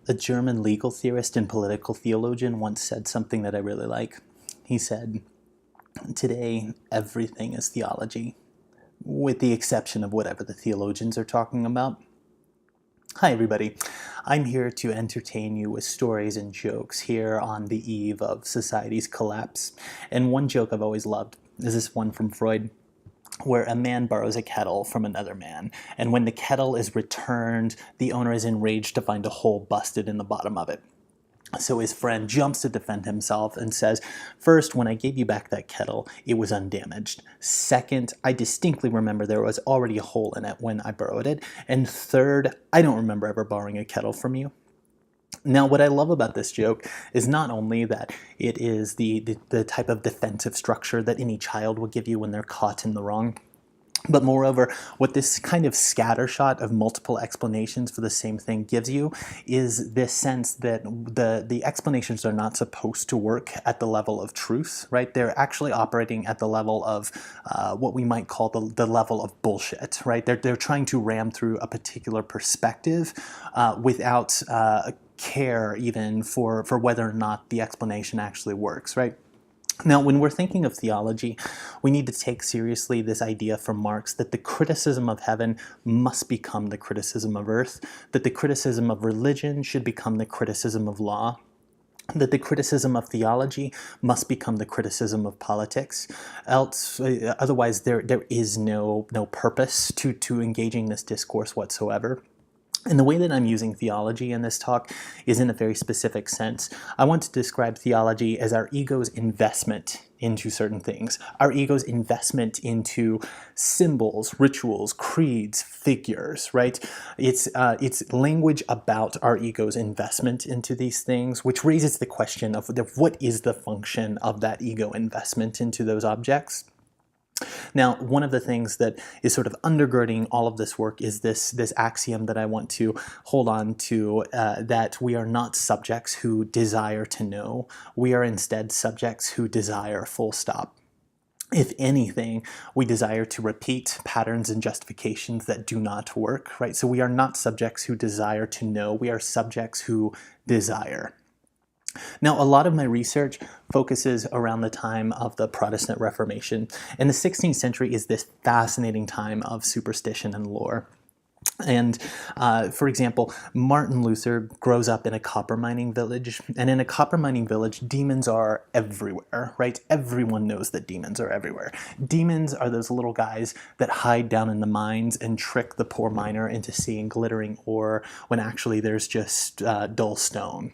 A German legal theorist and political theologian once said something that I really like. He said, "Today, everything is theology, with the exception of whatever the theologians are talking about." Hi everybody, I'm here to entertain you with stories and jokes here on the eve of society's collapse. And one joke I've always loved is this one from Freud, where a man borrows a kettle from another man, and when the kettle is returned, the owner is enraged to find a hole busted in the bottom of it. So his friend jumps to defend himself and says, "First, when I gave you back that kettle, it was undamaged. Second, I distinctly remember there was already a hole in it when I borrowed it. And third, I don't remember ever borrowing a kettle from you." Now, what I love about this joke is not only that it is the type of defensive structure that any child will give you when they're caught in the wrong, but moreover, what this kind of scattershot of multiple explanations for the same thing gives you is this sense that the explanations are not supposed to work at the level of truth, right? They're actually operating at the level of what we might call the level of bullshit, right? They're trying to ram through a particular perspective without care even for whether or not the explanation actually works, right? Now, when we're thinking of theology, we need to take seriously this idea from Marx that the criticism of heaven must become the criticism of earth, that the criticism of religion should become the criticism of law, that the criticism of theology must become the criticism of politics. Otherwise, there is no purpose to engaging this discourse whatsoever. And the way that I'm using theology in this talk is in a very specific sense. I want to describe theology as our ego's investment into certain things, our ego's investment into symbols, rituals, creeds, figures, right? It's language about our ego's investment into these things, which raises the question of what is the function of that ego investment into those objects. Now, one of the things that is sort of undergirding all of this work is this axiom that I want to hold on to, that we are not subjects who desire to know. We are instead subjects who desire, full stop. If anything, we desire to repeat patterns and justifications that do not work, right? So we are not subjects who desire to know. We are subjects who desire. Now, a lot of my research focuses around the time of the Protestant Reformation, and the 16th century is this fascinating time of superstition and lore. And for example, Martin Luther grows up in a copper mining village, and in a copper mining village, demons are everywhere, right? Everyone knows that demons are everywhere. Demons are those little guys that hide down in the mines and trick the poor miner into seeing glittering ore when actually there's just dull stone.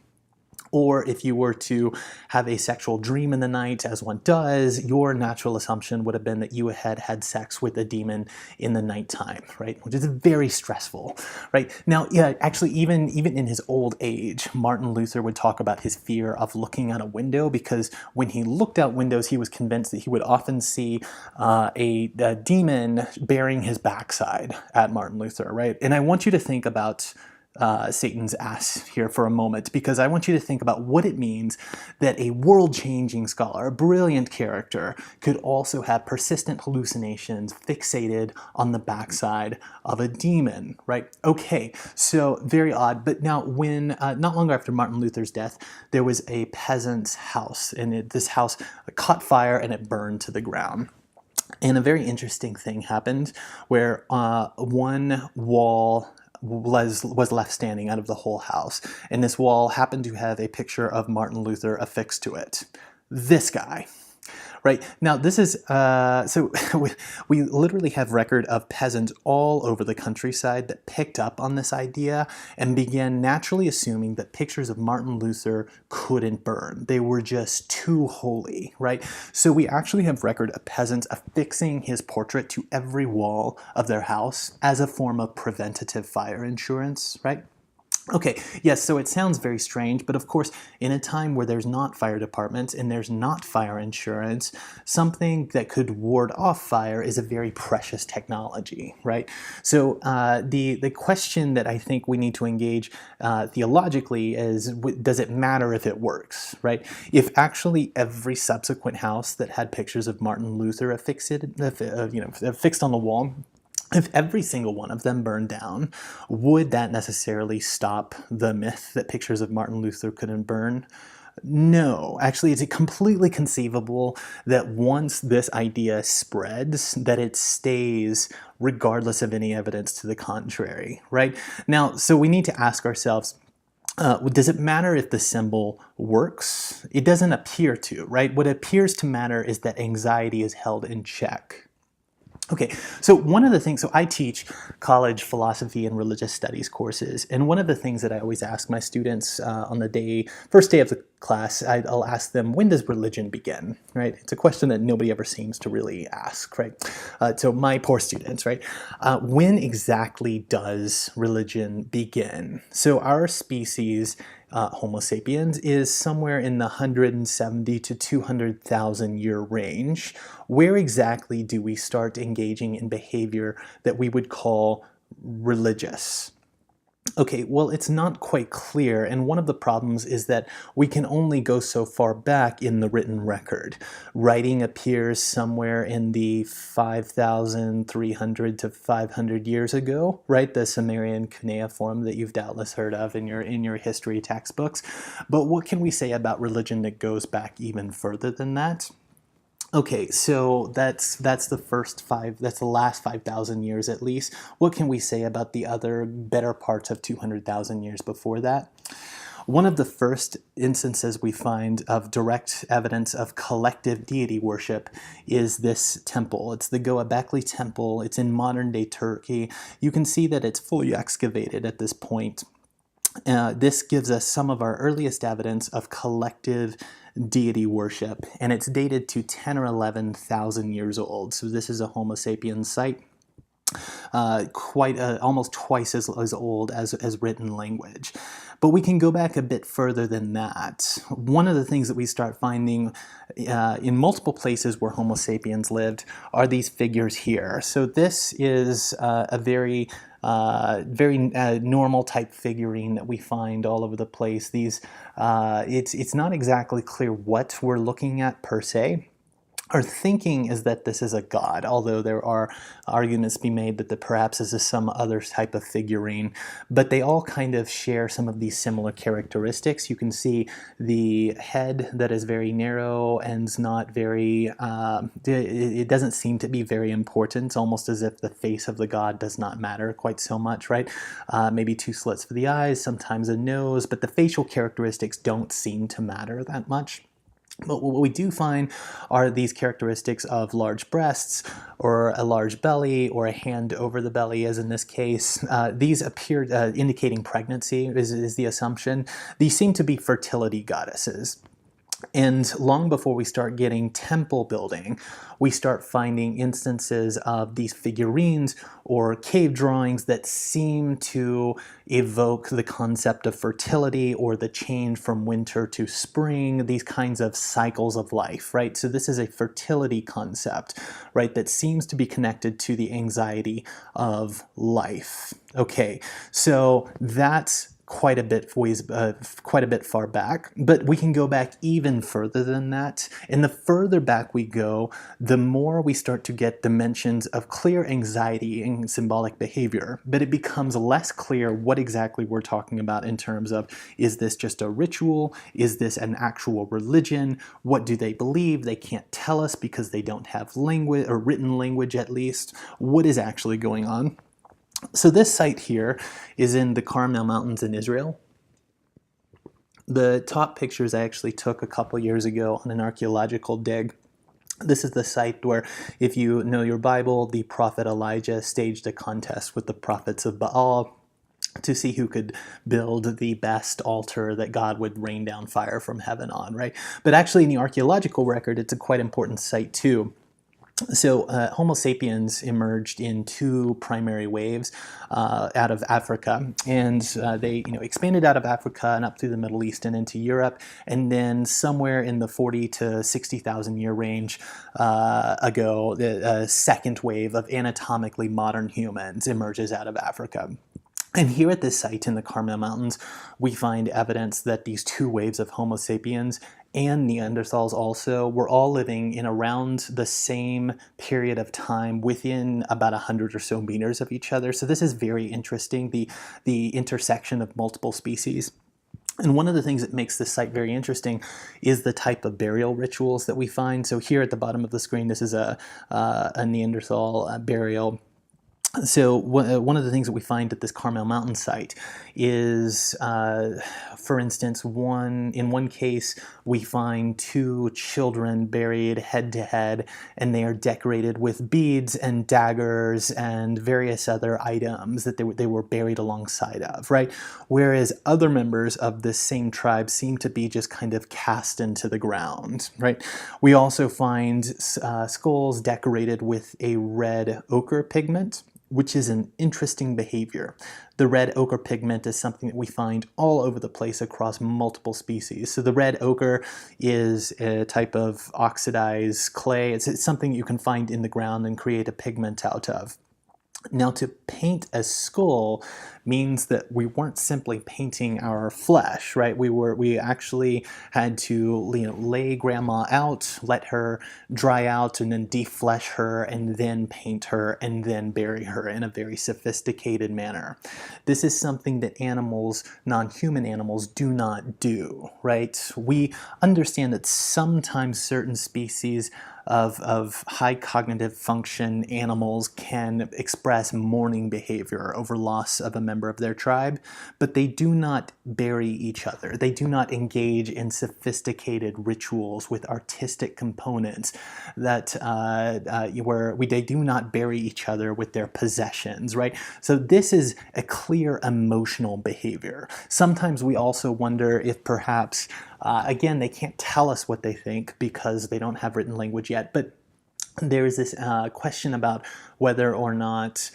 Or if you were to have a sexual dream in the night, as one does, your natural assumption would have been that you had had sex with a demon in the nighttime, right? Which is very stressful, right? Now, yeah, actually, even in his old age, Martin Luther would talk about his fear of looking out a window, because when he looked out windows, he was convinced that he would often see a demon bearing his backside at Martin Luther, right? And I want you to think about Satan's ass here for a moment, because I want you to think about what it means that a world-changing scholar, a brilliant character, could also have persistent hallucinations fixated on the backside of a demon, right? Okay, so very odd. But now when, not long after Martin Luther's death, there was a peasant's house, and this house caught fire and it burned to the ground. And a very interesting thing happened where one wall was left standing out of the whole house, and this wall happened to have a picture of Martin Luther affixed to it. This guy. Right, now this is, so we literally have record of peasants all over the countryside that picked up on this idea and began naturally assuming that pictures of Martin Luther couldn't burn. They were just too holy, right? So we actually have record of peasants affixing his portrait to every wall of their house as a form of preventative fire insurance, right? Okay, yes, so it sounds very strange, but of course, in a time where there's not fire departments and there's not fire insurance, something that could ward off fire is a very precious technology, right? So the question that I think we need to engage theologically is, does it matter if it works, right? If actually every subsequent house that had pictures of Martin Luther affixed on the wall If every single one of them burned down, would that necessarily stop the myth that pictures of Martin Luther couldn't burn? No, actually, it's completely conceivable that once this idea spreads, that it stays regardless of any evidence to the contrary, right? Now, so we need to ask ourselves, does it matter if the symbol works? It doesn't appear to, right? What appears to matter is that anxiety is held in check. Okay, so one of the things, so I teach college philosophy and religious studies courses, and one of the things that I always ask my students on the first day of the class, I'll ask them, when does religion begin, right? It's a question that nobody ever seems to really ask, right? So my poor students, right? When exactly does religion begin? So our species, Homo sapiens, is somewhere in the 170 to 200,000 year range. Where exactly do we start engaging in behavior that we would call religious? Okay, well, it's not quite clear, and one of the problems is that we can only go so far back in the written record. Writing appears somewhere in the 5,300 to 500 years ago, right? The Sumerian cuneiform that you've doubtless heard of in your history textbooks. But what can we say about religion that goes back even further than that? Okay, so that's the last 5,000 years at least. What can we say about the other better parts of 200,000 years before that? One of the first instances we find of direct evidence of collective deity worship is this temple. It's the Göbekli Temple. It's in modern-day Turkey. You can see that it's fully excavated at this point. This gives us some of our earliest evidence of collective deity worship, and it's dated to 10 or 11,000 years old. So this is a Homo sapiens site, almost twice as old as written language. But we can go back a bit further than that. One of the things that we start finding in multiple places where Homo sapiens lived are these figures here. So this is a very normal type figurine that we find all over the place. It's not exactly clear what we're looking at per se. Our thinking is that this is a god, although there are arguments to be made that perhaps this is some other type of figurine, but they all kind of share some of these similar characteristics. You can see the head that is very narrow and not very, it doesn't seem to be very important, almost as if the face of the god does not matter quite so much, right? Maybe two slits for the eyes, sometimes a nose, but the facial characteristics don't seem to matter that much. But what we do find are these characteristics of large breasts, or a large belly, or a hand over the belly, as in this case. These appear indicating pregnancy, is the assumption. These seem to be fertility goddesses. And long before we start getting temple building, we start finding instances of these figurines or cave drawings that seem to evoke the concept of fertility or the change from winter to spring, these kinds of cycles of life, right? So this is a fertility concept, right, that seems to be connected to the anxiety of life. Okay, so that's quite a bit far back, but we can go back even further than that. And the further back we go, the more we start to get dimensions of clear anxiety and symbolic behavior. But it becomes less clear what exactly we're talking about in terms of, is this just a ritual? Is this an actual religion? What do they believe? They can't tell us because they don't have language, or written language at least. What is actually going on? So this site here is in the Carmel Mountains in Israel. The top pictures I actually took a couple years ago on an archaeological dig. This is the site where, if you know your Bible, the prophet Elijah staged a contest with the prophets of Baal to see who could build the best altar that God would rain down fire from heaven on, right? But actually in the archaeological record, it's a quite important site too. So Homo sapiens emerged in two primary waves out of Africa, and they expanded out of Africa and up through the Middle East and into Europe, and then somewhere in the 40 to 60,000 year range ago, the second wave of anatomically modern humans emerges out of Africa. And here at this site in the Carmel Mountains, we find evidence that these two waves of Homo sapiens and Neanderthals also were all living in around the same period of time within about 100 or so meters of each other. So this is very interesting, the intersection of multiple species. And one of the things that makes this site very interesting is the type of burial rituals that we find. So here at the bottom of the screen, this is a Neanderthal burial. So one of the things that we find at this Carmel Mountain site is, for instance, in one case, we find two children buried head to head, and they are decorated with beads and daggers and various other items that they were buried alongside of, right? Whereas other members of this same tribe seem to be just kind of cast into the ground, right? We also find skulls decorated with a red ochre pigment, which is an interesting behavior. The red ochre pigment is something that we find all over the place across multiple species. So the red ochre is a type of oxidized clay. It's something you can find in the ground and create a pigment out of. Now, to paint a skull means that we weren't simply painting our flesh, right? We actually had to lay grandma out, let her dry out, and then deflesh her, and then paint her, and then bury her in a very sophisticated manner. This is something that animals, non-human animals, do not do, right? We understand that sometimes certain species of high cognitive function animals can express mourning behavior over loss of a member of their tribe, but they do not bury each other. They do not engage in sophisticated rituals with artistic components that they do not bury each other with their possessions, right? So this is a clear emotional behavior. Sometimes we also wonder if perhaps again, they can't tell us what they think because they don't have written language yet, but there is this question about whether or not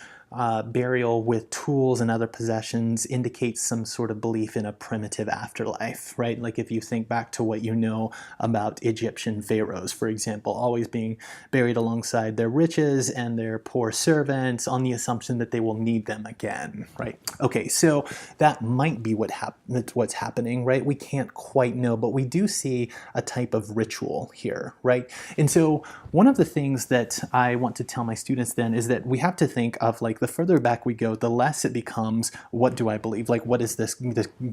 burial with tools and other possessions indicates some sort of belief in a primitive afterlife, right? Like if you think back to what you know about Egyptian pharaohs, for example, always being buried alongside their riches and their poor servants on the assumption that they will need them again, right? Okay, so that might be what's happening, right? We can't quite know, but we do see a type of ritual here, right? And so one of the things that I want to tell my students then is that we have to think of, like, the further back we go, the less it becomes, what do I believe? Like, what is this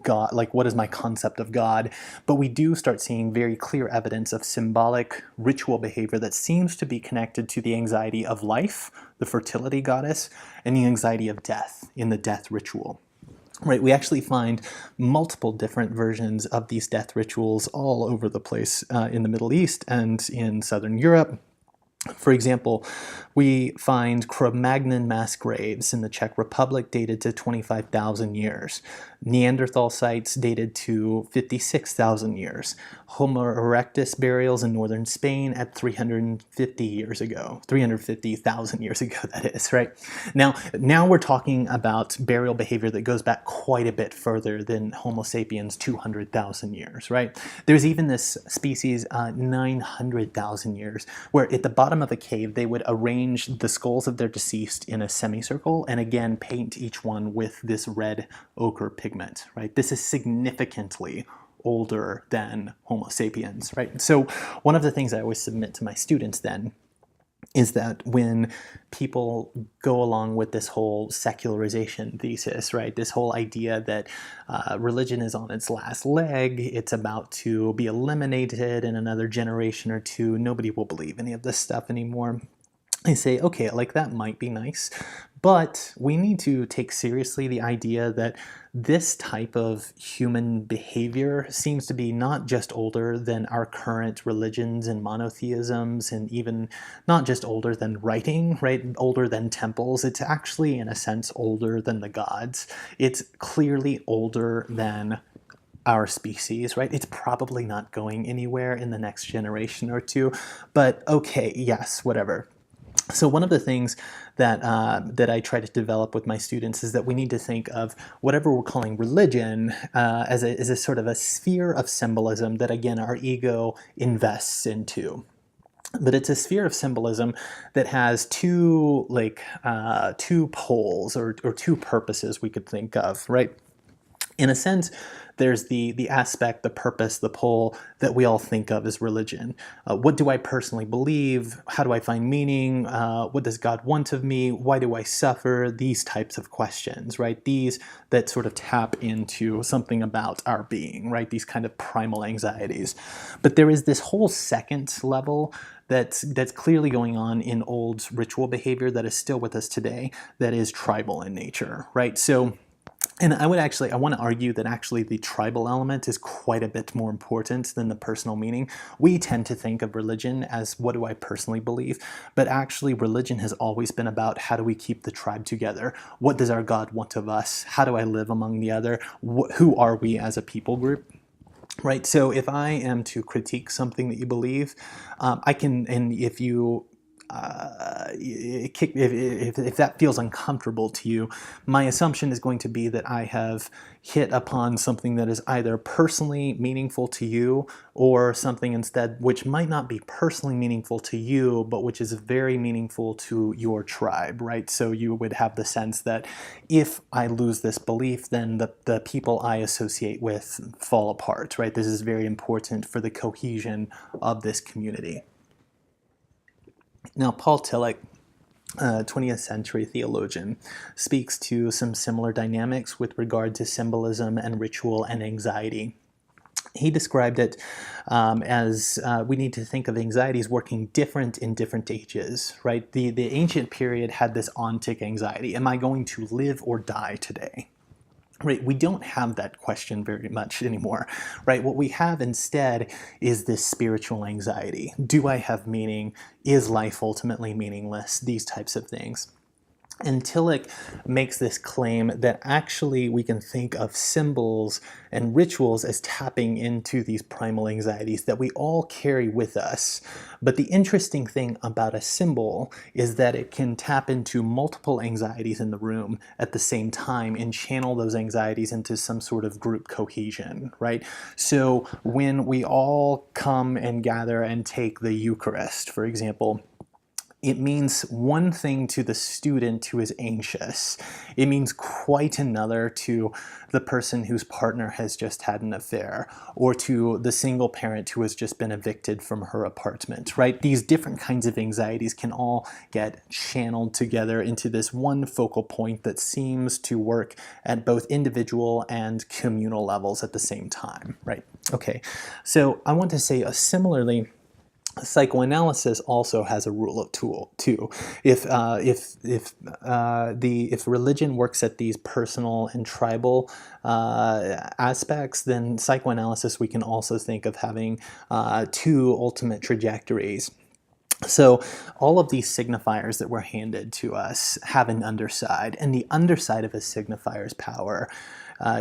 God? Like, what is my concept of God? But we do start seeing very clear evidence of symbolic ritual behavior that seems to be connected to the anxiety of life, the fertility goddess, and the anxiety of death in the death ritual. Right, we actually find multiple different versions of these death rituals all over the place in the Middle East and in Southern Europe. For example, we find Cro-Magnon mass graves in the Czech Republic dated to 25,000 years. Neanderthal sites dated to 56,000 years. Homo erectus burials in northern Spain at 350 years ago. 350,000 years ago, that is, right? Now we're talking about burial behavior that goes back quite a bit further than Homo sapiens 200,000 years, right? There's even this species 900,000 years, where at the bottom of a cave they would arrange the skulls of their deceased in a semicircle and again paint each one with this red ochre pigment, right? This is significantly older than Homo sapiens, right? So one of the things I always submit to my students then is that when people go along with this whole secularization thesis, right, this whole idea that religion is on its last leg, it's about to be eliminated in another generation or two, nobody will believe any of this stuff anymore. I say, okay, like that might be nice, but we need to take seriously the idea that this type of human behavior seems to be not just older than our current religions and monotheisms, and even not just older than writing, right? Older than temples. It's actually, in a sense, older than the gods. It's clearly older than our species, right? It's probably not going anywhere in the next generation or two, but okay, yes, whatever. So one of the things that I try to develop with my students is that we need to think of whatever we're calling religion as a sort of a sphere of symbolism that, again, our ego invests into. But it's a sphere of symbolism that has two poles or two purposes we could think of, right? In a sense, there's the aspect, the purpose, the pull that we all think of as religion. What do I personally believe? How do I find meaning? What does God want of me? Why do I suffer? These types of questions, right? These that sort of tap into something about our being, right? These kind of primal anxieties. But there is this whole second level that's clearly going on in old ritual behavior that is still with us today, that is tribal in nature, right? So, and I want to argue that actually the tribal element is quite a bit more important than the personal meaning. We tend to think of religion as what do I personally believe, but actually religion has always been about how do we keep the tribe together? What does our God want of us? How do I live among the other? Who are we as a people group? Right, so if I am to critique something that you believe, I can, and if you if that feels uncomfortable to you, my assumption is going to be that I have hit upon something that is either personally meaningful to you or something instead which might not be personally meaningful to you, but which is very meaningful to your tribe, right? So you would have the sense that if I lose this belief, then the people I associate with fall apart, right? This is very important for the cohesion of this community. Now, Paul Tillich, 20th century theologian, speaks to some similar dynamics with regard to symbolism and ritual and anxiety. He described it as we need to think of anxieties working different in different ages, right? The ancient period had this ontic anxiety. Am I going to live or die today? Right, we don't have that question very much anymore, right? What we have instead is this spiritual anxiety. Do I have meaning? Is life ultimately meaningless? These types of things. And Tillich makes this claim that actually we can think of symbols and rituals as tapping into these primal anxieties that we all carry with us. But the interesting thing about a symbol is that it can tap into multiple anxieties in the room at the same time and channel those anxieties into some sort of group cohesion, right? So when we all come and gather and take the Eucharist, for example, it means one thing to the student who is anxious. It means quite another to the person whose partner has just had an affair, or to the single parent who has just been evicted from her apartment, right? These different kinds of anxieties can all get channeled together into this one focal point that seems to work at both individual and communal levels at the same time, right? Okay, so I want to say similarly, psychoanalysis also has a rule of two. If religion works at these personal and tribal aspects, then psychoanalysis we can also think of having two ultimate trajectories. So all of these signifiers that were handed to us have an underside, and the underside of a signifier's power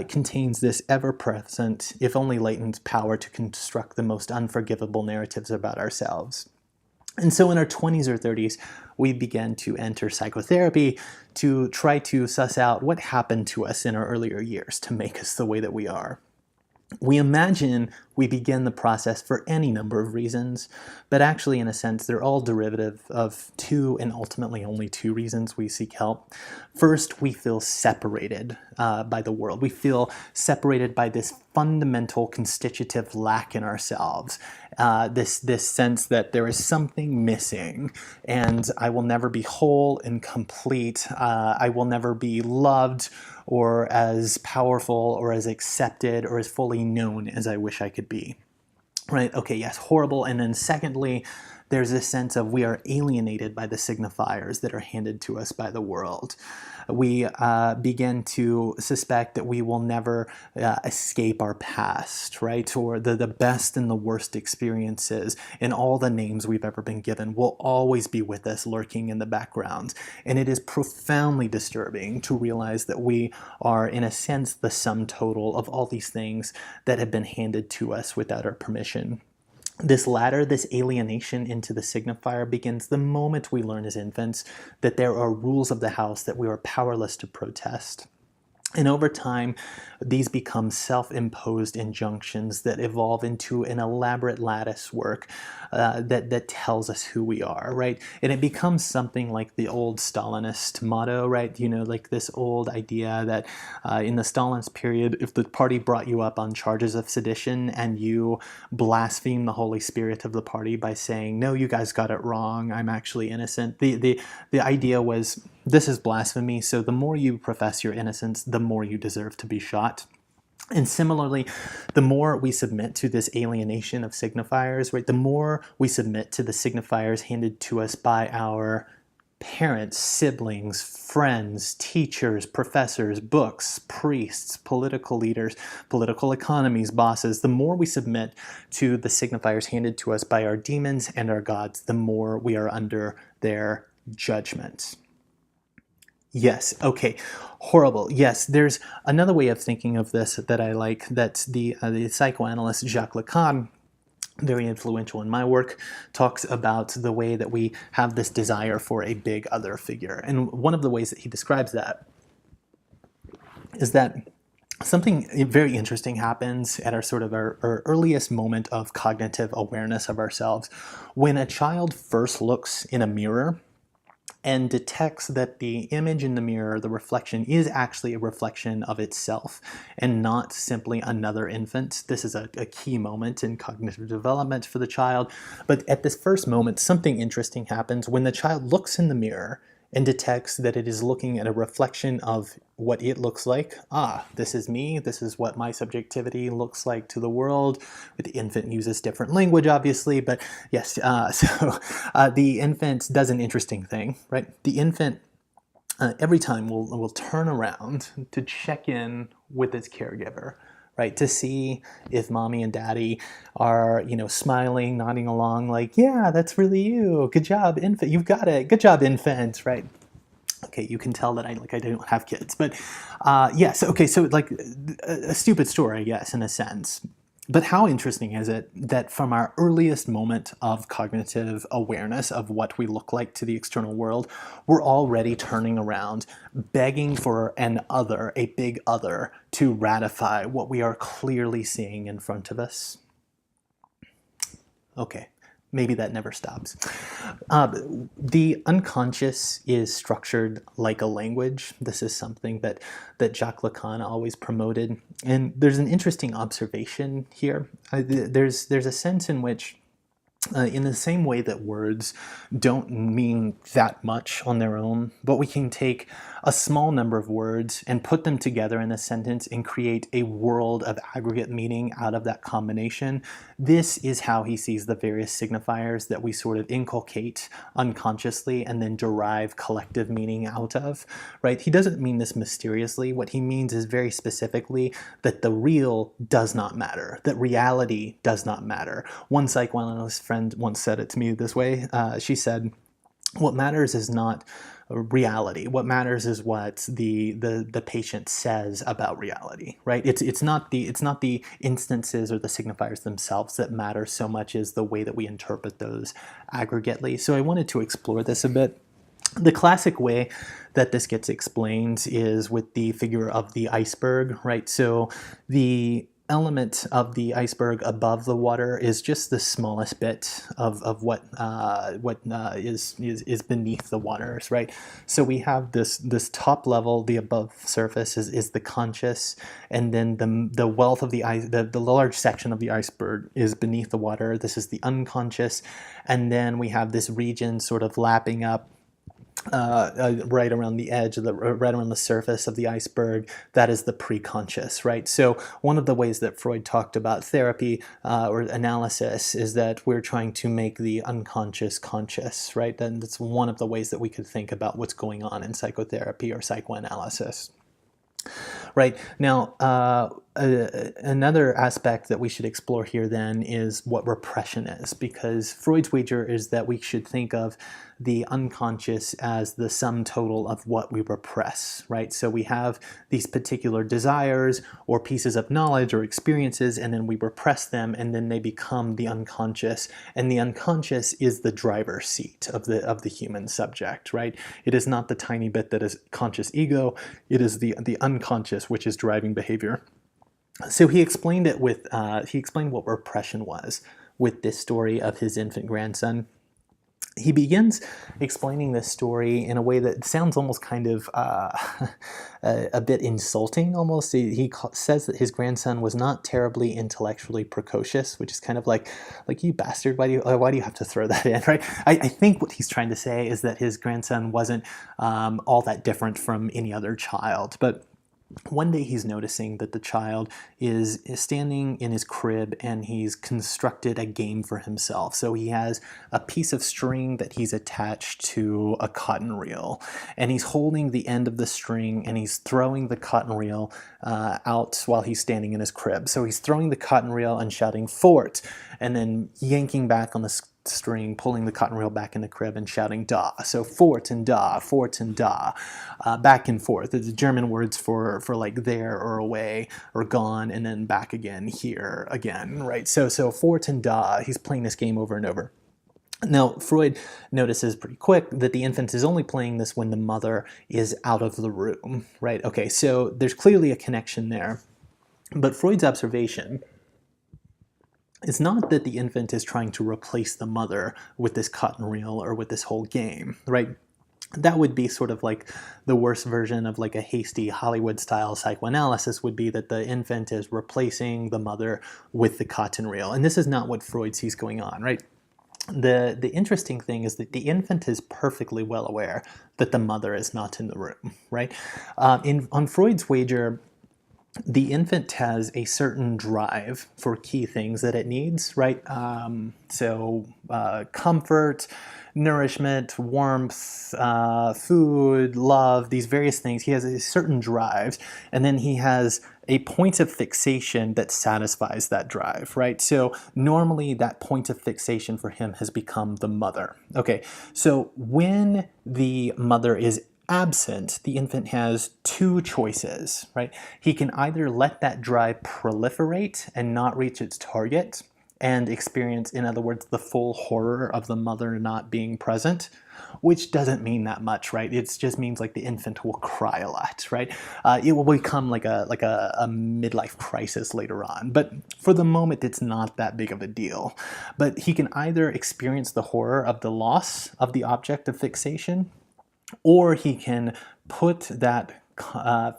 contains this ever-present, if only latent, power to construct the most unforgivable narratives about ourselves. And so in our 20s or 30s, we began to enter psychotherapy to try to suss out what happened to us in our earlier years to make us the way that we are. We imagine we begin the process for any number of reasons, but actually, in a sense, they're all derivative of two and ultimately only two reasons we seek help. First, we feel separated by the world. We feel separated by this fundamental constitutive lack in ourselves, this sense that there is something missing, and I will never be whole and complete. I will never be loved or as powerful or as accepted or as fully known as I wish I could be. Right? Okay, yes, horrible. And then secondly, there's this sense of we are alienated by the signifiers that are handed to us by the world. We begin to suspect that we will never escape our past, right? Or the best and the worst experiences and all the names we've ever been given will always be with us, lurking in the background. And it is profoundly disturbing to realize that we are, in a sense, the sum total of all these things that have been handed to us without our permission. This latter, this alienation into the signifier, begins the moment we learn as infants that there are rules of the house that we are powerless to protest. And over time, these become self-imposed injunctions that evolve into an elaborate lattice work that tells us who we are, right? And it becomes something like the old Stalinist motto, right? You know, like this old idea that in the Stalinist period, if the party brought you up on charges of sedition and you blaspheme the Holy Spirit of the party by saying, no, you guys got it wrong, I'm actually innocent. The idea was, this is blasphemy, so the more you profess your innocence, the more you deserve to be shot. And similarly, the more we submit to this alienation of signifiers, right, the more we submit to the signifiers handed to us by our parents, siblings, friends, teachers, professors, books, priests, political leaders, political economies, bosses, the more we submit to the signifiers handed to us by our demons and our gods, the more we are under their judgment. Yes, okay, horrible. Yes, there's another way of thinking of this that I like, that the psychoanalyst Jacques Lacan, very influential in my work, talks about the way that we have this desire for a big other figure. And one of the ways that he describes that is that something very interesting happens at our earliest moment of cognitive awareness of ourselves. When a child first looks in a mirror and detects that the image in the mirror, the reflection, is actually a reflection of itself and not simply another infant. This is a key moment in cognitive development for the child. But at this first moment, something interesting happens when the child looks in the mirror and detects that it is looking at a reflection of what it looks like. Ah, this is me. This is what my subjectivity looks like to the world. The infant uses different language, obviously, but yes, the infant does an interesting thing, right? The infant every time will turn around to check in with its caregiver, right? To see if mommy and daddy are, smiling, nodding along, like, yeah, that's really you. Good job, infant. You've got it. Good job, infant, right? Okay, you can tell that I don't have kids, but yes. Okay, so like a stupid story, I guess, in a sense. But how interesting is it that from our earliest moment of cognitive awareness of what we look like to the external world, we're already turning around, begging for an other, a big other, to ratify what we are clearly seeing in front of us? Okay. Maybe that never stops. The unconscious is structured like a language. This is something that Jacques Lacan always promoted. And there's an interesting observation here. There's a sense in which, in the same way that words don't mean that much on their own, but we can take a small number of words and put them together in a sentence and create a world of aggregate meaning out of that combination. This is how he sees the various signifiers that we sort of inculcate unconsciously and then derive collective meaning out of, right? He doesn't mean this mysteriously. What he means is very specifically that the real does not matter, that reality does not matter. One psychoanalyst friend once said it to me this way. She said, what matters is not reality. What matters is what the patient says about reality, right? It's not the instances or the signifiers themselves that matter so much as the way that we interpret those aggregately. So I wanted to explore this a bit. The classic way that this gets explained is with the figure of the iceberg, right? So the element of the iceberg above the water is just the smallest bit of what is beneath the waters, right? So we have this top level, the above surface is the conscious, and then the wealth of the ice, the large section of the iceberg is beneath the water. This is the unconscious, and then we have this region sort of lapping up right around the edge, right around the surface of the iceberg. That is the preconscious, right? So one of the ways that Freud talked about therapy or analysis is that we're trying to make the unconscious conscious, right? And that's one of the ways that we could think about what's going on in psychotherapy or psychoanalysis. Right. Now, Another aspect that we should explore here then is what repression is, because Freud's wager is that we should think of the unconscious as the sum total of what we repress, right? So we have these particular desires or pieces of knowledge or experiences, and then we repress them, and then they become the unconscious, and the unconscious is the driver's seat of the human subject, right? It is not the tiny bit that is conscious ego, it is the unconscious which is driving behavior. So he explained it with, he explained what repression was with this story of his infant grandson. He begins explaining this story in a way that sounds almost kind of a bit insulting almost. He says that his grandson was not terribly intellectually precocious, which is kind of like you bastard, why do you have to throw that in, right? I think what he's trying to say is that his grandson wasn't all that different from any other child, but one day he's noticing that the child is standing in his crib and he's constructed a game for himself. So he has a piece of string that he's attached to a cotton reel, and he's holding the end of the string and he's throwing the cotton reel out while he's standing in his crib. So he's throwing the cotton reel and shouting "fort," and then yanking back on the string, pulling the cotton reel back in the crib and shouting "da." So fort and da, back and forth. It's German words for like there or away or gone, and then back again, here again, right? So fort and da, he's playing this game over and over. Now, Freud notices pretty quick that the infant is only playing this when the mother is out of the room, right? Okay, so there's clearly a connection there. But Freud's observation it's not that the infant is trying to replace the mother with this cotton reel or with this whole game, right? That would be sort of like the worst version of like a hasty Hollywood-style psychoanalysis would be that the infant is replacing the mother with the cotton reel. And this is not what Freud sees going on, right? The interesting thing is that the infant is perfectly well aware that the mother is not in the room, right? On Freud's wager, the infant has a certain drive for key things that it needs, right? Comfort, nourishment, warmth, food, love, these various things. He has a certain drive, and then he has a point of fixation that satisfies that drive, right? So normally that point of fixation for him has become the mother. Okay, so when the mother is absent, the infant has two choices, right? He can either let that drive proliferate and not reach its target and experience, in other words, the full horror of the mother not being present, which doesn't mean that much, right? It just means like the infant will cry a lot, right? It will become like a midlife crisis later on. But for the moment, it's not that big of a deal. But he can either experience the horror of the loss of the object of fixation, or he can put that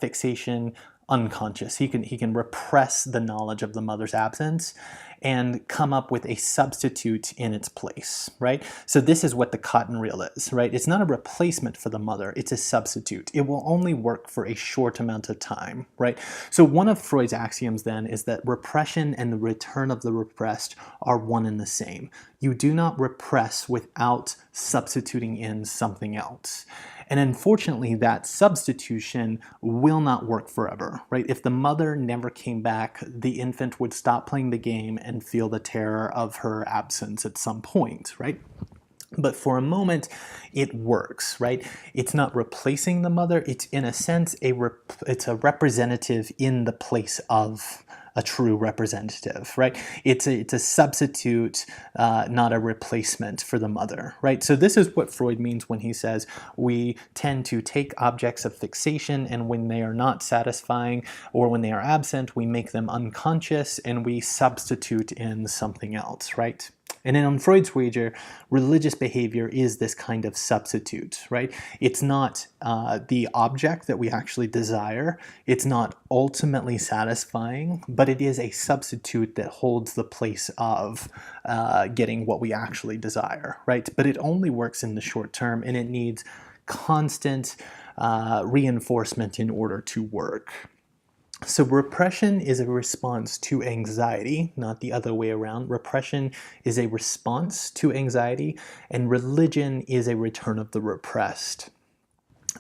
fixation unconscious. He can repress the knowledge of the mother's absence and come up with a substitute in its place, right? So this is what the cotton reel is, right? It's not a replacement for the mother, it's a substitute. It will only work for a short amount of time, right? So one of Freud's axioms then is that repression and the return of the repressed are one and the same. You do not repress without substituting in something else. And unfortunately, that substitution will not work forever, right? If the mother never came back, the infant would stop playing the game and feel the terror of her absence at some point, right? But for a moment, it works, right? It's not replacing the mother. It's, in a sense, it's a representative in the place of a true representative, right? It's a substitute, not a replacement for the mother, right? So this is what Freud means when he says we tend to take objects of fixation, and when they are not satisfying or when they are absent, we make them unconscious and we substitute in something else, right? And then on Freud's wager, religious behavior is this kind of substitute, right? It's not the object that we actually desire. It's not ultimately satisfying, but it is a substitute that holds the place of getting what we actually desire, right? But it only works in the short term, and it needs constant reinforcement in order to work. So repression is a response to anxiety, not the other way around. Repression is a response to anxiety, and religion is a return of the repressed.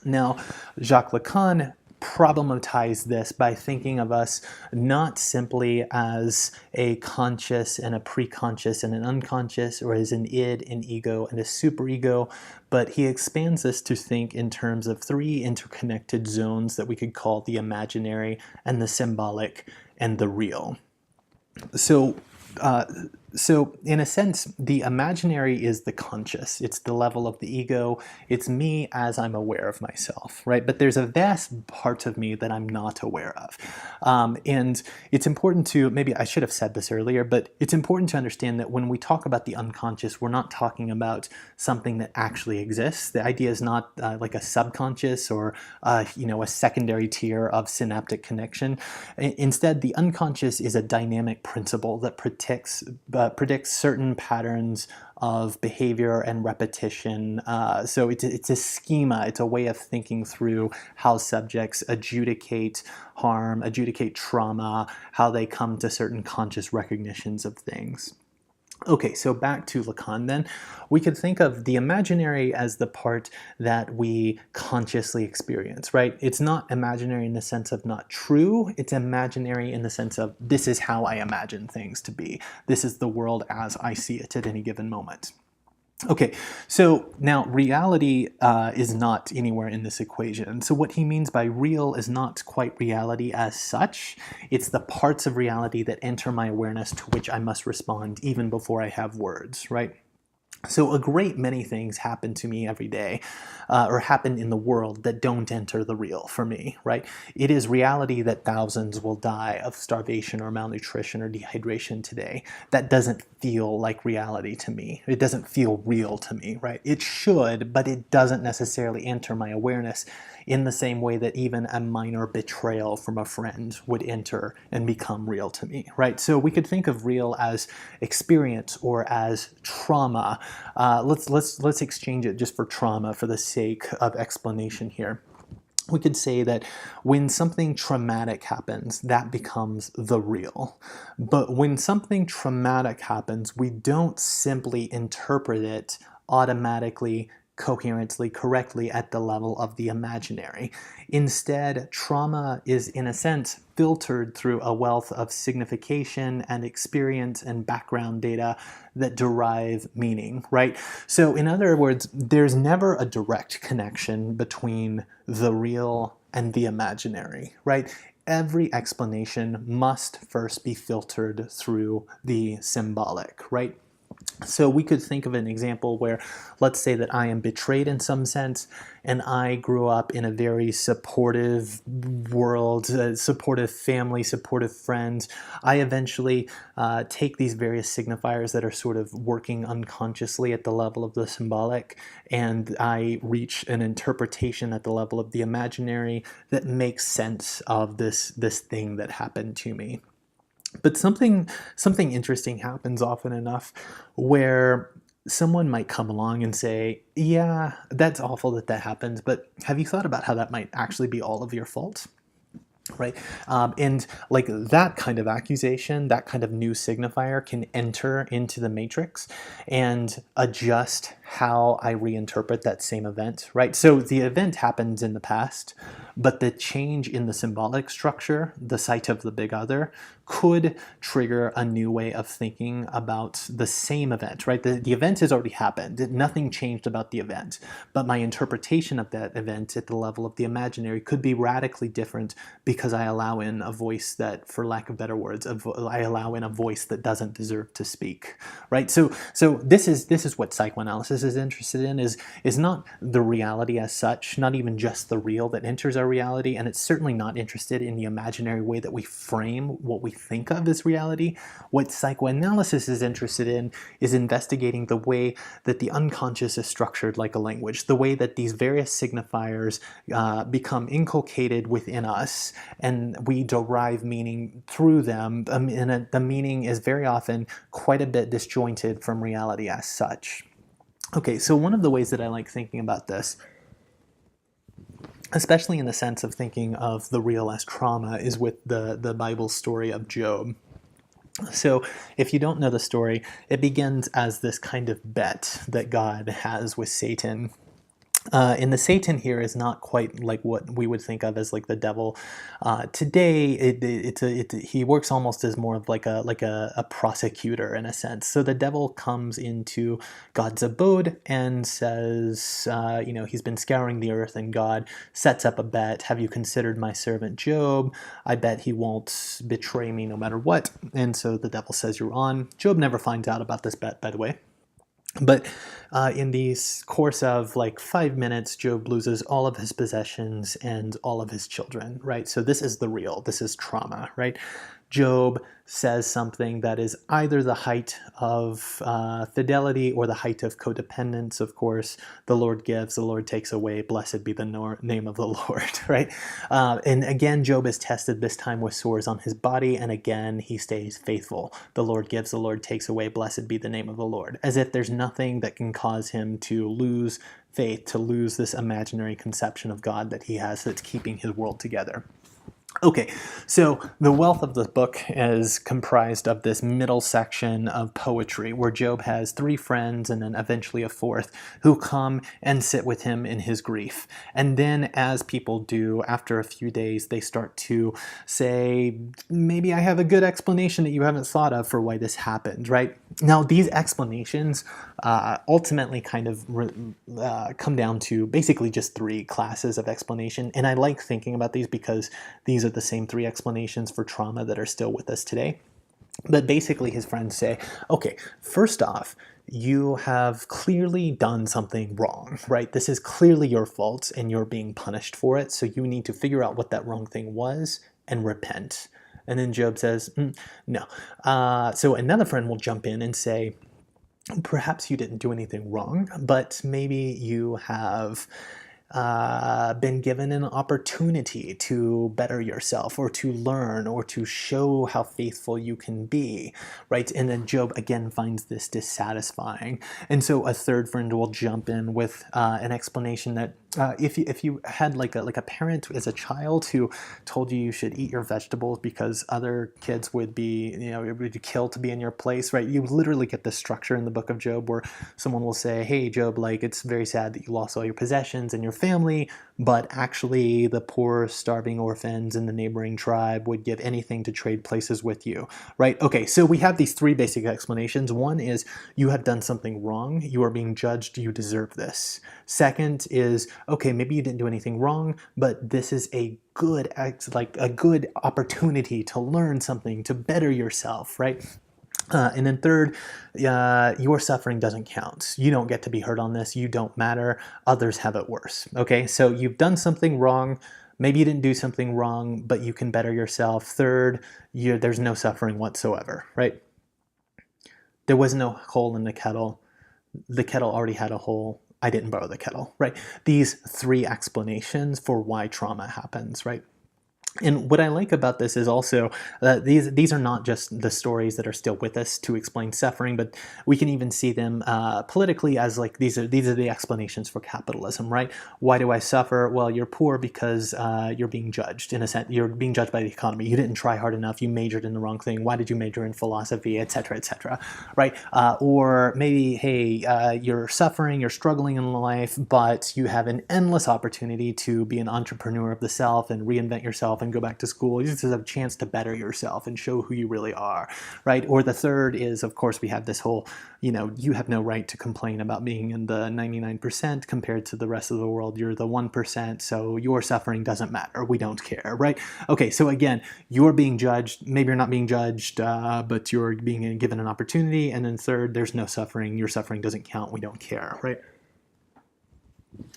Now, Jacques Lacan problematize this by thinking of us not simply as a conscious and a preconscious and an unconscious, or as an id, an ego, and a superego, but he expands this to think in terms of three interconnected zones that we could call the imaginary and the symbolic and the real. So in a sense, the imaginary is the conscious. It's the level of the ego. It's me as I'm aware of myself, right? But there's a vast part of me that I'm not aware of. And it's important to, maybe I should have said this earlier, but it's important to understand that when we talk about the unconscious, we're not talking about something that actually exists. The idea is not like a subconscious or a secondary tier of synaptic connection. Instead, the unconscious is a dynamic principle that predicts certain patterns of behavior and repetition. So it's a schema, it's a way of thinking through how subjects adjudicate harm, adjudicate trauma, how they come to certain conscious recognitions of things. Okay, so back to Lacan then. We could think of the imaginary as the part that we consciously experience, right? It's not imaginary in the sense of not true. It's imaginary in the sense of this is how I imagine things to be. This is the world as I see it at any given moment. Okay, so now reality is not anywhere in this equation. So what he means by real is not quite reality as such. It's the parts of reality that enter my awareness to which I must respond even before I have words, right? So a great many things happen to me every day, or happen in the world that don't enter the real for me, right? It is reality that thousands will die of starvation or malnutrition or dehydration today. That doesn't feel like reality to me. It doesn't feel real to me, right? It should, but it doesn't necessarily enter my awareness in the same way that even a minor betrayal from a friend would enter and become real to me, right? So we could think of real as experience or as trauma. Let's exchange it just for trauma for the sake of explanation here. We could say that when something traumatic happens, that becomes the real. But when something traumatic happens, we don't simply interpret it automatically, coherently, correctly at the level of the imaginary. Instead, trauma is, in a sense, filtered through a wealth of signification and experience and background data that derive meaning, right? So in other words, there's never a direct connection between the real and the imaginary, right? Every explanation must first be filtered through the symbolic, right? So we could think of an example where, let's say that I am betrayed in some sense, and I grew up in a very supportive world, supportive family, supportive friends. I eventually take these various signifiers that are sort of working unconsciously at the level of the symbolic, and I reach an interpretation at the level of the imaginary that makes sense of this thing that happened to me. But something interesting happens often enough where someone might come along and say, yeah, that's awful that happens, but have you thought about how that might actually be all of your fault? Right? And like that kind of accusation, that kind of new signifier can enter into the matrix and adjust how I reinterpret that same event, right? So the event happens in the past, but the change in the symbolic structure, the sight of the big other, could trigger a new way of thinking about the same event, right? The event has already happened. Nothing changed about the event, but my interpretation of that event at the level of the imaginary could be radically different because I allow in a voice that, for lack of better words, I allow in a voice that doesn't deserve to speak, right? So this is what psychoanalysis is interested in, is not the reality as such, not even just the real that enters our reality, and it's certainly not interested in the imaginary way that we frame what we think of as reality. What psychoanalysis is interested in is investigating the way that the unconscious is structured like a language, the way that these various signifiers become inculcated within us, and we derive meaning through them, and the meaning is very often quite a bit disjointed from reality as such. Okay, so one of the ways that I like thinking about this, especially in the sense of thinking of the real as trauma, is with the Bible story of Job. So if you don't know the story, it begins as this kind of bet that God has with Satan. And the Satan here is not quite like what we would think of as like the devil today. He works almost as more of like a prosecutor in a sense. So the devil comes into God's abode and says, he's been scouring the earth, and God sets up a bet. Have you considered my servant Job? I bet he won't betray me no matter what. And so the devil says, you're on. Job never finds out about this bet, by the way. But in the course of like 5 minutes, Job loses all of his possessions and all of his children, right? So this is the real, this is trauma, right? Job says something that is either the height of fidelity or the height of codependence, of course. The Lord gives, the Lord takes away, blessed be the name of the Lord, right? And again, Job is tested, this time with sores on his body, and again, he stays faithful. The Lord gives, the Lord takes away, blessed be the name of the Lord. As if there's nothing that can cause him to lose faith, to lose this imaginary conception of God that he has that's keeping his world together. Okay, so the wealth of the book is comprised of this middle section of poetry where Job has 3 friends and then eventually a 4th who come and sit with him in his grief. And then, as people do, after a few days, they start to say, maybe I have a good explanation that you haven't thought of for why this happened, right? Now, these explanations ultimately kind of come down to basically just 3 classes of explanation. And I like thinking about these because these are the same 3 explanations for trauma that are still with us today. But basically his friends say, okay, first off, you have clearly done something wrong, right? This is clearly your fault and you're being punished for it. So you need to figure out what that wrong thing was and repent. And then Job says, no. So another friend will jump in and say, perhaps you didn't do anything wrong, but maybe you have been given an opportunity to better yourself or to learn or to show how faithful you can be, right? And then Job again finds this dissatisfying. And so a third friend will jump in with an explanation that if you had like a parent as a child who told you should eat your vegetables because other kids would be, would you kill to be in your place, right? You literally get this structure in the book of Job where someone will say, hey, Job, like, it's very sad that you lost all your possessions and your family, but actually the poor starving orphans in the neighboring tribe would give anything to trade places with you, right? Okay, so we have these 3 basic explanations. One is you have done something wrong, you are being judged, you deserve this. Second is, okay, maybe you didn't do anything wrong, but this is a good opportunity to learn something, to better yourself, right? And then third, your suffering doesn't count. You don't get to be hurt on this. You don't matter. Others have it worse. Okay, so you've done something wrong. Maybe you didn't do something wrong, but you can better yourself. Third, there's no suffering whatsoever, right? There was no hole in the kettle. The kettle already had a hole. I didn't borrow the kettle, right? These 3 explanations for why trauma happens, right? And what I like about this is also these are not just the stories that are still with us to explain suffering, but we can even see them politically as like these are the explanations for capitalism, right? Why do I suffer? Well, you're poor because you're being judged. In a sense, you're being judged by the economy. You didn't try hard enough. You majored in the wrong thing. Why did you major in philosophy, etc., right? Or maybe, hey, you're suffering, you're struggling in life, but you have an endless opportunity to be an entrepreneur of the self and reinvent yourself and go back to school. You just have a chance to better yourself and show who you really are, right? Or the third is, of course, we have this whole, you have no right to complain about being in the 99% compared to the rest of the world. You're the 1%, so your suffering doesn't matter. We don't care, right? Okay, so again, you're being judged. Maybe you're not being judged, but you're being given an opportunity. And then third, there's no suffering. Your suffering doesn't count. We don't care, right?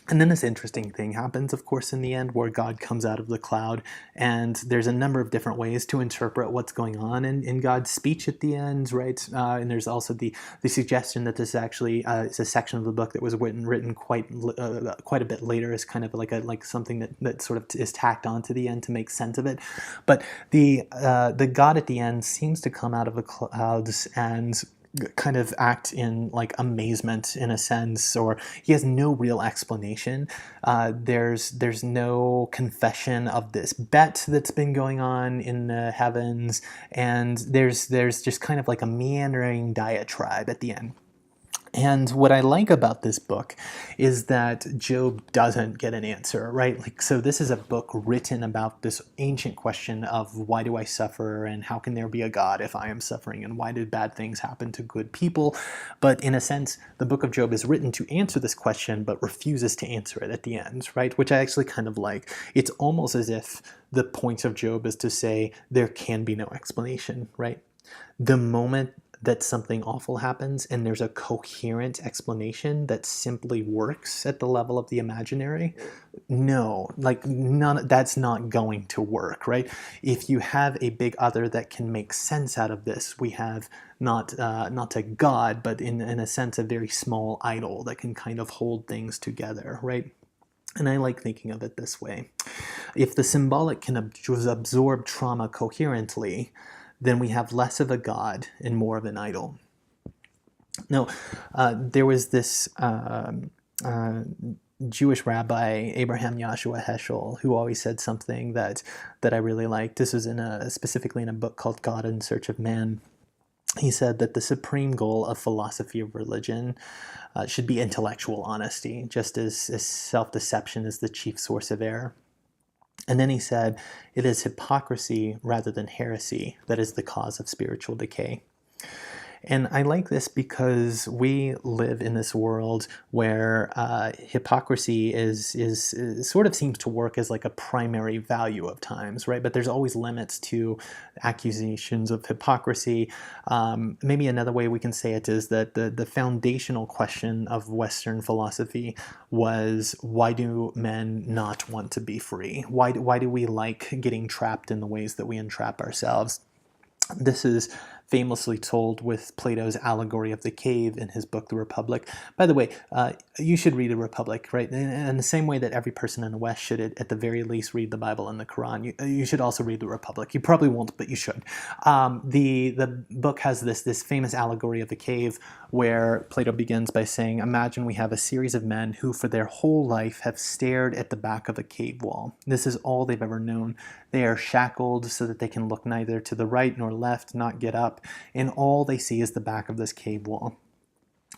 And then this interesting thing happens, of course, in the end, where God comes out of the cloud, and there's a number of different ways to interpret what's going on in God's speech at the end, right? And there's also the suggestion that this actually is a section of the book that was written quite a bit later, as kind of like something that sort of is tacked onto the end to make sense of it. But the God at the end seems to come out of the clouds and kind of act in like amazement in a sense, or he has no real explanation. There's no confession of this bet that's been going on in the heavens, and there's just kind of like a meandering diatribe at the end. And what I like about this book is that Job doesn't get an answer, right? Like, so this is a book written about this ancient question of why do I suffer and how can there be a God if I am suffering and why did bad things happen to good people? But in a sense, the book of Job is written to answer this question but refuses to answer it at the end, right? Which I actually kind of like. It's almost as if the point of Job is to say there can be no explanation, right? The moment that something awful happens and there's a coherent explanation that simply works at the level of the imaginary, no, like none, that's not going to work, right? If you have a big other that can make sense out of this, we have not a God, but in a sense a very small idol that can kind of hold things together, right? And I like thinking of it this way. If the symbolic can absorb trauma coherently, then we have less of a God and more of an idol. Now, there was this Jewish rabbi, Abraham Joshua Heschel, who always said something that I really liked. This was specifically in a book called God in Search of Man. He said that the supreme goal of philosophy of religion should be intellectual honesty, just as self-deception is the chief source of error. And then he said, it is hypocrisy rather than heresy that is the cause of spiritual decay. And I like this because we live in this world where hypocrisy is sort of seems to work as like a primary value of times, right? But there's always limits to accusations of hypocrisy. Maybe another way we can say it is that the foundational question of Western philosophy was, why do men not want to be free? Why do we like getting trapped in the ways that we entrap ourselves? This is famously told with Plato's allegory of the cave in his book, The Republic. By the way, you should read The Republic, right? In the same way that every person in the West should, at the very least, read the Bible and the Quran. You should also read The Republic. You probably won't, but you should. The book has this famous allegory of the cave where Plato begins by saying, imagine we have a series of men who for their whole life have stared at the back of a cave wall. This is all they've ever known. They are shackled so that they can look neither to the right nor left, not get up, and all they see is the back of this cave wall.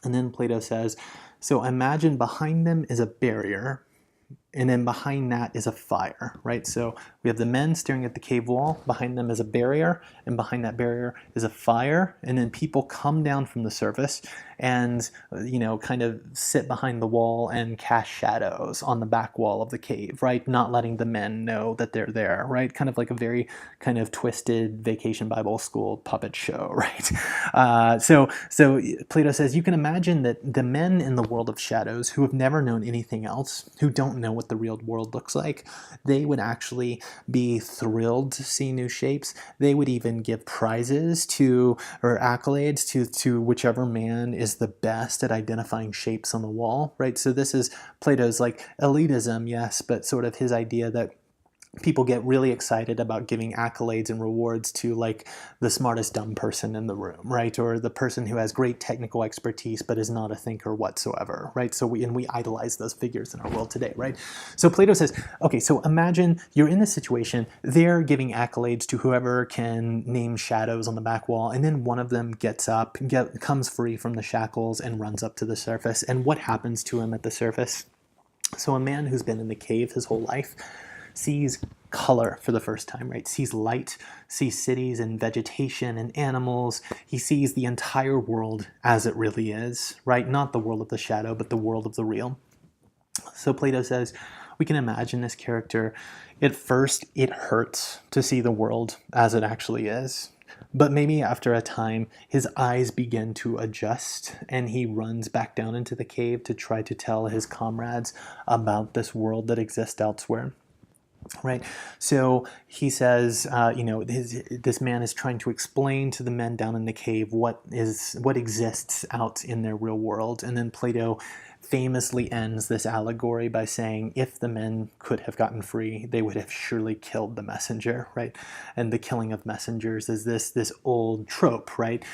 And then Plato says, so imagine behind them is a barrier, and then behind that is a fire, right? So we have the men staring at the cave wall, behind them is a barrier, and behind that barrier is a fire, and then people come down from the surface and, kind of sit behind the wall and cast shadows on the back wall of the cave, right? Not letting the men know that they're there, right? Kind of like a very kind of twisted Vacation Bible School puppet show, right? So Plato says, you can imagine that the men in the world of shadows who have never known anything else, who don't know what the real world looks like, they would actually be thrilled to see new shapes. They would even give prizes or accolades to whichever man is the best at identifying shapes on the wall, right? So this is Plato's like elitism, yes, but sort of his idea that people get really excited about giving accolades and rewards to like the smartest dumb person in the room, right? Or the person who has great technical expertise but is not a thinker whatsoever, right? So we idolize those figures in our world today, right? So Plato says, okay, so imagine you're in this situation, they're giving accolades to whoever can name shadows on the back wall, and then one of them gets up, comes free from the shackles and runs up to the surface. And what happens to him at the surface? So a man who's been in the cave his whole life sees color for the first time, right? Sees light, sees cities and vegetation and animals. He sees the entire world as it really is, right? Not the world of the shadow, but the world of the real. So Plato says, we can imagine this character. At first, it hurts to see the world as it actually is. But maybe after a time, his eyes begin to adjust and he runs back down into the cave to try to tell his comrades about this world that exists elsewhere. Right, so he says, this man is trying to explain to the men down in the cave what exists out in their real world, and then Plato famously ends this allegory by saying, if the men could have gotten free, they would have surely killed the messenger, right? And the killing of messengers is this old trope, right?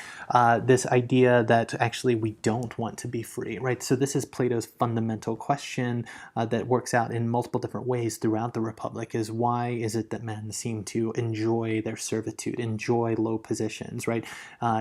This idea that actually we don't want to be free, right? So this is Plato's fundamental question that works out in multiple different ways throughout the Republic, is why is it that men seem to enjoy their servitude, enjoy low positions, right?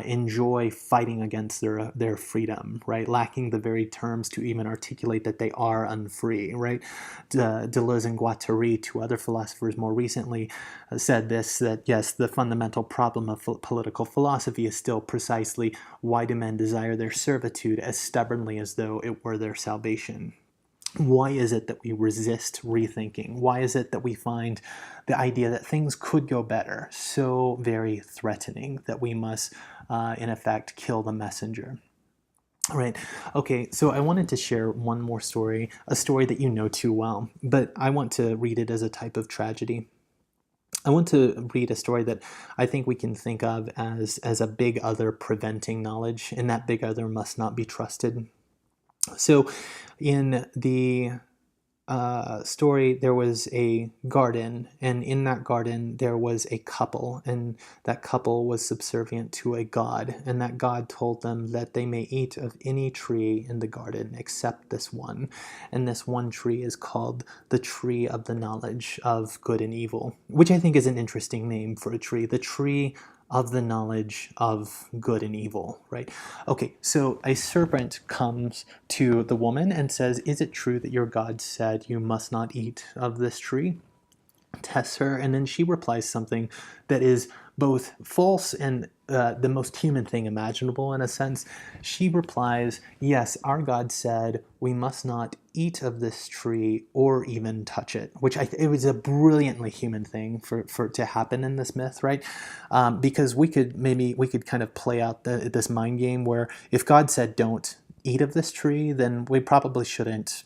Enjoy fighting against their freedom, right? Lacking the very terms to even articulate that they are unfree, right? Deleuze and Guattari, two other philosophers more recently, said this, that yes, the fundamental problem of political philosophy is still precisely why do men desire their servitude as stubbornly as though it were their salvation? Why is it that we resist rethinking? Why is it that we find the idea that things could go better so very threatening that we must, in effect, kill the messenger? Right. Okay, so I wanted to share one more story, a story that you know too well, but I want to read it as a type of tragedy. I want to read a story that I think we can think of as a big other preventing knowledge, and that big other must not be trusted. So in the story, there was a garden, and in that garden there was a couple, and that couple was subservient to a god, and that god told them that they may eat of any tree in the garden except this one, and this one tree is called the tree of the knowledge of good and evil, which I think is an interesting name for a tree, the tree of the knowledge of good and evil, right? Okay, so a serpent comes to the woman and says, is it true that your God said you must not eat of this tree? Tests her, and then she replies something that is both false and the most human thing imaginable in a sense. She replies, yes, our God said we must not eat of this tree or even touch it, which it was a brilliantly human thing for it to happen in this myth, right? Because we could kind of play out this mind game where if God said don't eat of this tree, then we probably shouldn't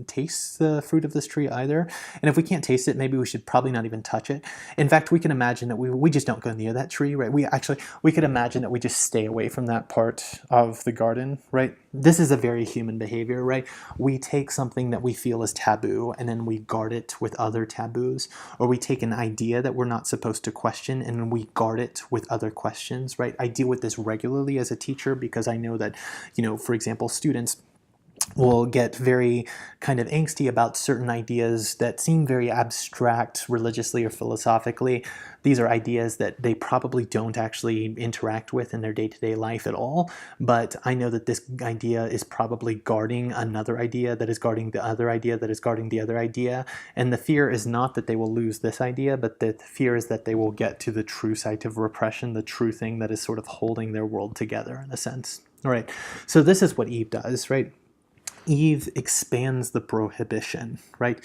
taste the fruit of this tree either. And if we can't taste it, maybe we should probably not even touch it. In fact, we can imagine that we just don't go near that tree, right? We could imagine that we just stay away from that part of the garden, right? This is a very human behavior, right? We take something that we feel is taboo and then we guard it with other taboos, or we take an idea that we're not supposed to question and then we guard it with other questions, right? I deal with this regularly as a teacher because I know that, for example, students will get very kind of angsty about certain ideas that seem very abstract religiously or philosophically. These are ideas that they probably don't actually interact with in their day-to-day life at all, but I know that this idea is probably guarding another idea that is guarding the other idea that is guarding the other idea, and the fear is not that they will lose this idea, but the fear is that they will get to the true site of repression, the true thing that is sort of holding their world together in a sense. All right, so this is what Eve does, right? Eve expands the prohibition, right,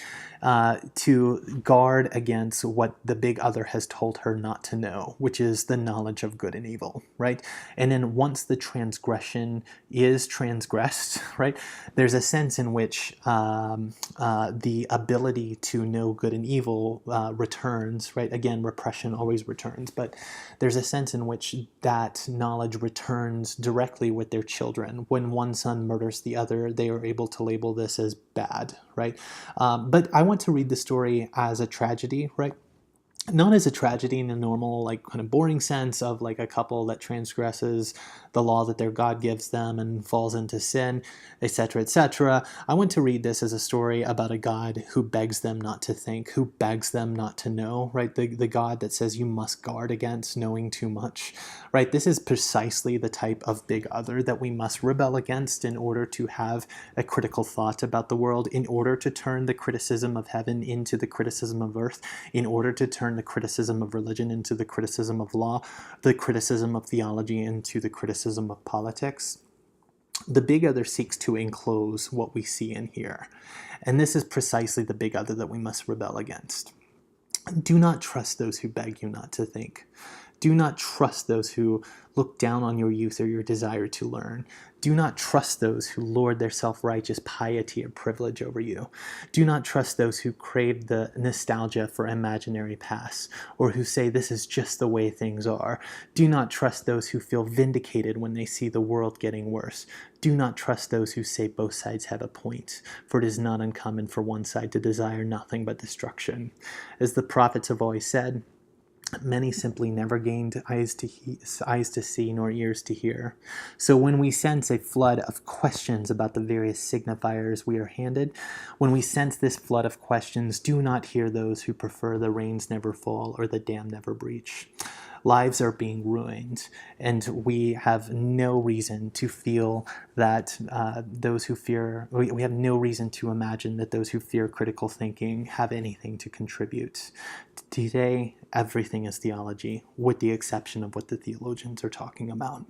to guard against what the big other has told her not to know, which is the knowledge of good and evil, right? And then once the transgression is transgressed, right, there's a sense in which the ability to know good and evil returns, right? Again, repression always returns, but there's a sense in which that knowledge returns directly with their children. When one son murders the other, they are able to label this as bad, right? But I want to read the story as a tragedy, right? Not as a tragedy in the normal, like, kind of boring sense of like a couple that transgresses the law that their God gives them and falls into sin, etc., etc. I want to read this as a story about a God who begs them not to think, who begs them not to know, right? The God that says you must guard against knowing too much, right? This is precisely the type of big other that we must rebel against in order to have a critical thought about the world, in order to turn the criticism of heaven into the criticism of earth, in order to turn the criticism of religion into the criticism of law, the criticism of theology into the criticism of politics. The big other seeks to enclose what we see and hear. And this is precisely the big other that we must rebel against. Do not trust those who beg you not to think. Do not trust those who look down on your youth or your desire to learn. Do not trust those who lord their self-righteous piety or privilege over you. Do not trust those who crave the nostalgia for imaginary past, or who say this is just the way things are. Do not trust those who feel vindicated when they see the world getting worse. Do not trust those who say both sides have a point, for it is not uncommon for one side to desire nothing but destruction. As the prophets have always said, many simply never gained eyes to see nor ears to hear. So when we sense a flood of questions about the various signifiers we are handed, when we sense this flood of questions, do not hear those who prefer the rains never fall or the dam never breach. Lives are being ruined, and we have no reason to feel that we have no reason to imagine that those who fear critical thinking have anything to contribute. Today, everything is theology, with the exception of what the theologians are talking about.